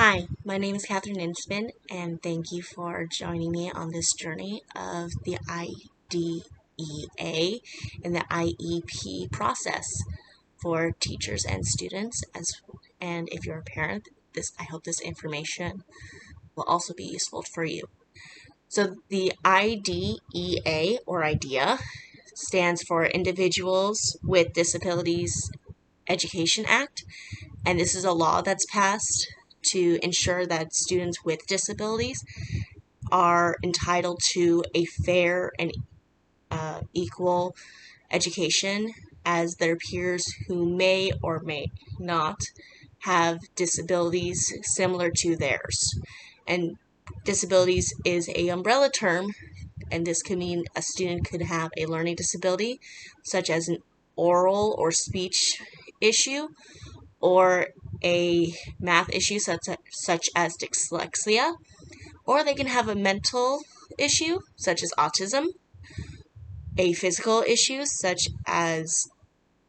Hi, my name is Catherine Insman, and thank you for joining me on this journey of the IDEA and the IEP process for teachers and students. And if you're a parent, I hope this information will also be useful for you. So the IDEA or IDEA stands for Individuals with Disabilities Education Act, and this is a law that's passed to ensure that students with disabilities are entitled to a fair and equal education as their peers who may or may not have disabilities similar to theirs. And disabilities is an umbrella term, and this could mean a student could have a learning disability such as an oral or speech issue, or a math issue such as dyslexia, or they can have a mental issue such as autism, a physical issue such as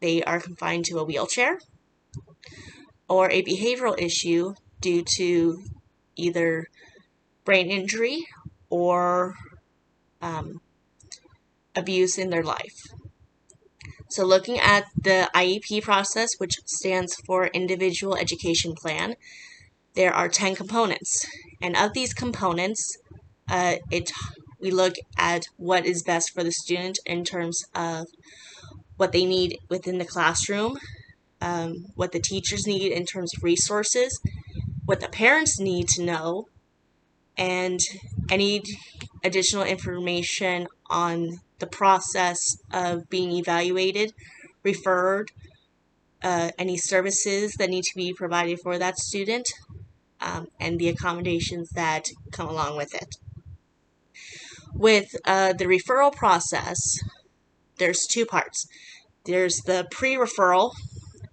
they are confined to a wheelchair, or a behavioral issue due to either brain injury or abuse in their life. So looking at the IEP process, which stands for Individual Education Plan, there are 10 components. And of these components, we look at what is best for the student in terms of what they need within the classroom, what the teachers need in terms of resources, what the parents need to know, and any additional information on the process of being evaluated, referred, any services that need to be provided for that student, and the accommodations that come along with it. With the referral process, there's two parts. There's the pre-referral,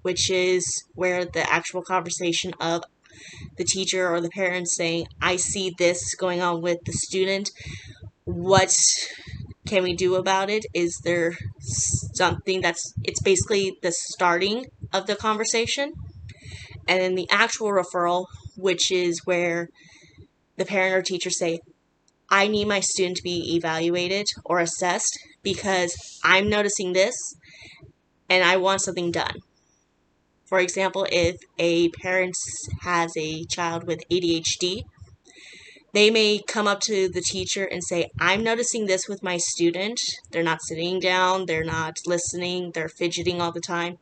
which is where the actual conversation of the teacher or the parent saying, I see this going on with the student. What can we do about it? Is there something it's basically the starting of the conversation? And then the actual referral, which is where the parent or teacher say, I need my student to be evaluated or assessed because I'm noticing this and I want something done. For example, if a parent has a child with ADHD, they may come up to the teacher and say, I'm noticing this with my student. They're not sitting down, they're not listening, they're fidgeting all the time.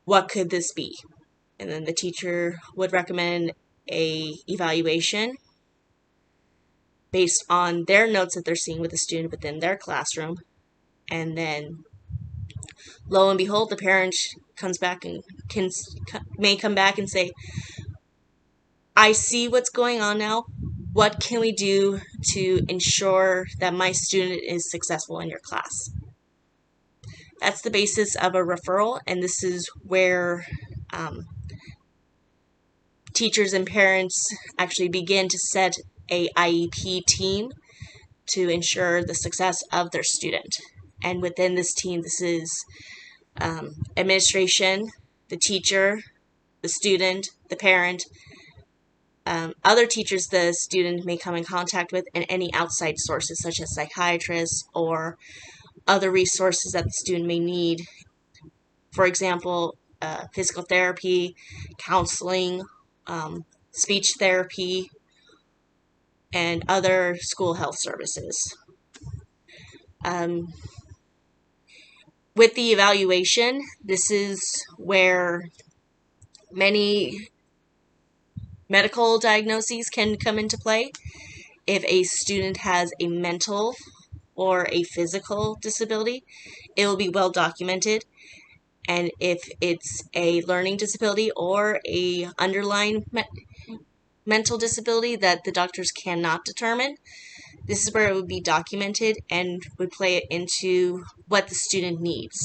What could this be? And then the teacher would recommend a evaluation based on their notes that they're seeing with the student within their classroom. And then, lo and behold, the parent comes back and may come back and say, I see what's going on now. What can we do to ensure that my student is successful in your class? That's the basis of a referral, and this is where teachers and parents actually begin to set a IEP team to ensure the success of their student. And within this team, this is administration, the teacher, the student, the parent, other teachers the student may come in contact with, and any outside sources such as psychiatrists or other resources that the student may need. For example, physical therapy, counseling, speech therapy, and other school health services. With the evaluation, this is where many medical diagnoses can come into play. If a student has a mental or a physical disability, it will be well documented. And if it's a learning disability or a underlying mental disability that the doctors cannot determine, this is where it would be documented and would play it into what the student needs.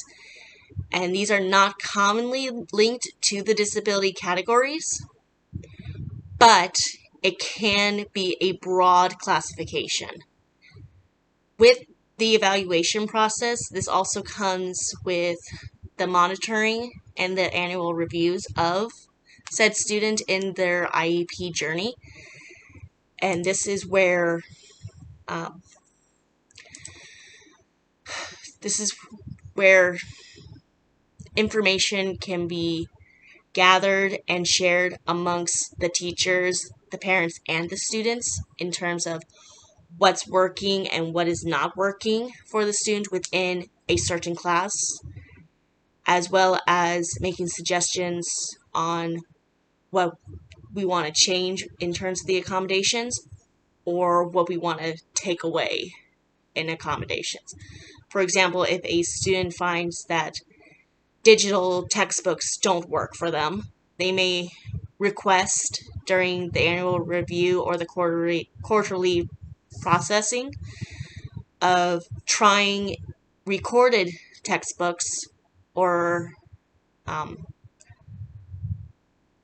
And these are not commonly linked to the disability categories, but it can be a broad classification. With the evaluation process, this also comes with the monitoring and the annual reviews of said student in their IEP journey. And this is where information can be gathered and shared amongst the teachers, the parents, and the students in terms of what's working and what is not working for the student within a certain class, as well as making suggestions on what we want to change in terms of the accommodations or what we want to take away in accommodations. For example, if a student finds that digital textbooks don't work for them, they may request during the annual review or the quarterly processing of trying recorded textbooks or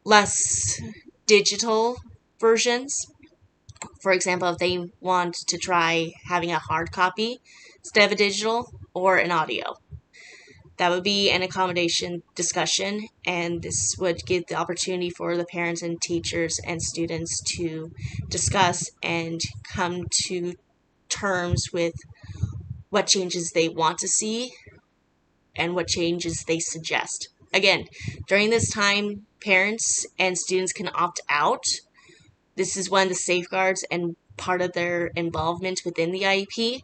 less digital versions. For example, if they want to try having a hard copy instead of a digital or an audio. That would be an accommodation discussion, and this would give the opportunity for the parents and teachers and students to discuss and come to terms with what changes they want to see and what changes they suggest. Again, during this time, parents and students can opt out. This is one of the safeguards and part of their involvement within the IEP,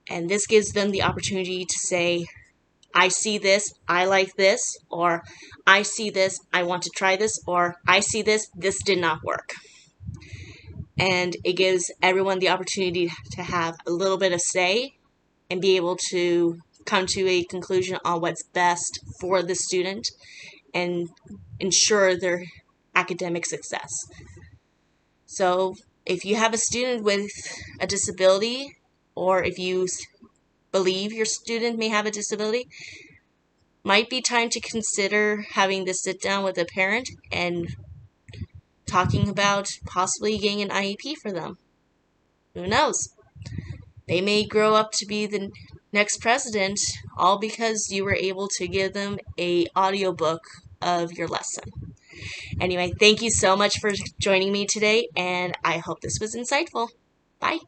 and this gives them the opportunity to say, I see this, I like this, or I see this, I want to try this, or I see this, this did not work. And it gives everyone the opportunity to have a little bit of say and be able to come to a conclusion on what's best for the student and ensure their academic success. So if you have a student with a disability, or if you believe your student may have a disability, might be time to consider having this sit down with a parent and talking about possibly getting an IEP for them. Who knows? They may grow up to be the next president, all because you were able to give them an audiobook of your lesson. Anyway, thank you so much for joining me today, and I hope this was insightful. Bye.